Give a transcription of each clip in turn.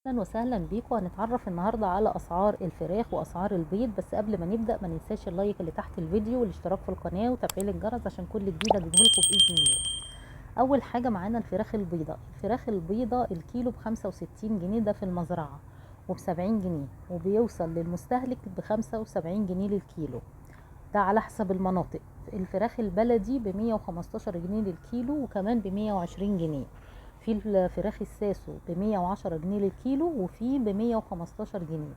اهلا وسهلا بيكم. هنتعرف النهارده على اسعار الفراخ واسعار البيض. بس قبل ما نبدا ما ننساش اللايك اللي تحت الفيديو والاشتراك في القناه وتفعيل الجرس عشان كل جديد اجيبه لكم باذن الله. اول حاجه معانا الفراخ البيضاء. الفراخ البيضاء الكيلو ب65 جنيه، ده في المزرعه، وب70 جنيه، وبيوصل للمستهلك ب75 جنيه للكيلو، ده على حسب المناطق. الفراخ البلدي ب115 جنيه للكيلو، وكمان ب120 جنيه. في الفراخ الساسو ب110 جنيه للكيلو، وفي ب115 جنيه.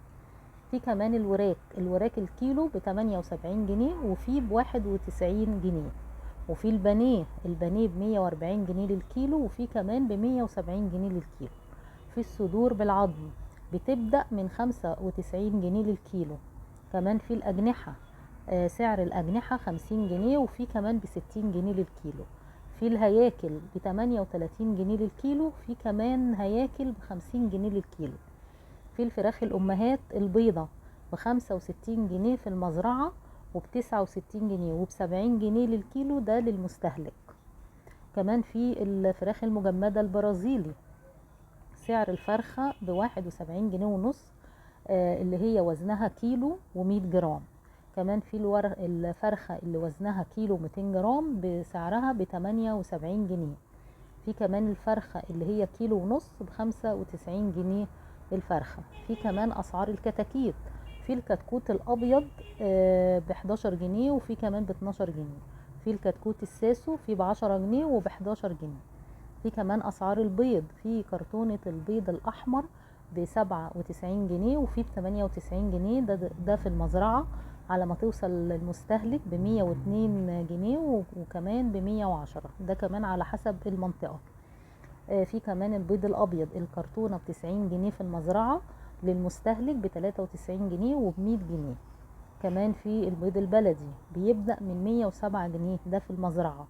في كمان الوراك الكيلو ب78 جنيه، وفي ب91 جنيه. وفي البانيه ب140 جنيه للكيلو، وفي كمان ب170 جنيه للكيلو. في الصدور بالعظم بتبدأ من 95 جنيه للكيلو. كمان في الأجنحة، سعر الأجنحة 50 جنيه، وفي كمان ب60 جنيه للكيلو. في الهياكل ب38 جنيه للكيلو، في كمان هياكل ب50 جنيه للكيلو. في الفراخ الأمهات البيضة ب65 جنيه في المزرعة، وب69 جنيه، وب70 جنيه للكيلو، ده للمستهلك. كمان في الفراخ المجمدة البرازيلي، سعر الفرخة ب71 جنيه ونص، اللي هي وزنها كيلو و100 جرام. كمان في الفرخة اللي وزنها كيلو 200 جرام بسعرها ب78 جنيه. في كمان الفرخة اللي هي كيلو ونص ب95 جنيه الفرخة. في كمان أسعار الكتاكيت. في الكتكوت الأبيض ب11 جنيه، وفي كمان ب12 جنيه. في الكتكوت الساسو في ب10 جنيه وب11 جنيه. في كمان أسعار البيض. في كرتونة البيض الأحمر ب97 جنيه، وفي ب98 جنيه، ده في المزرعة، على ما توصل للمستهلك ب102 جنيه، وكمان ب110، ده كمان على حسب المنطقة. في كمان البيض الأبيض الكرتونة ب90 جنيه في المزرعة، للمستهلك ب93 جنيه وب100 جنيه. كمان في البيض البلدي بيبدأ من 107 جنيه، ده في المزرعة.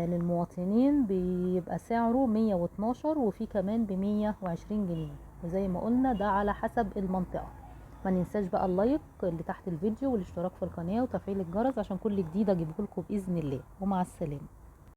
للمواطنين بيبقى سعره 112، وفي كمان ب120 جنيه. وزي ما قلنا ده على حسب المنطقة. ما ننساش بقى اللايك اللي تحت الفيديو والاشتراك في القناة وتفعيل الجرس عشان كل جديد اجيبه لكم بإذن الله. ومع السلامة.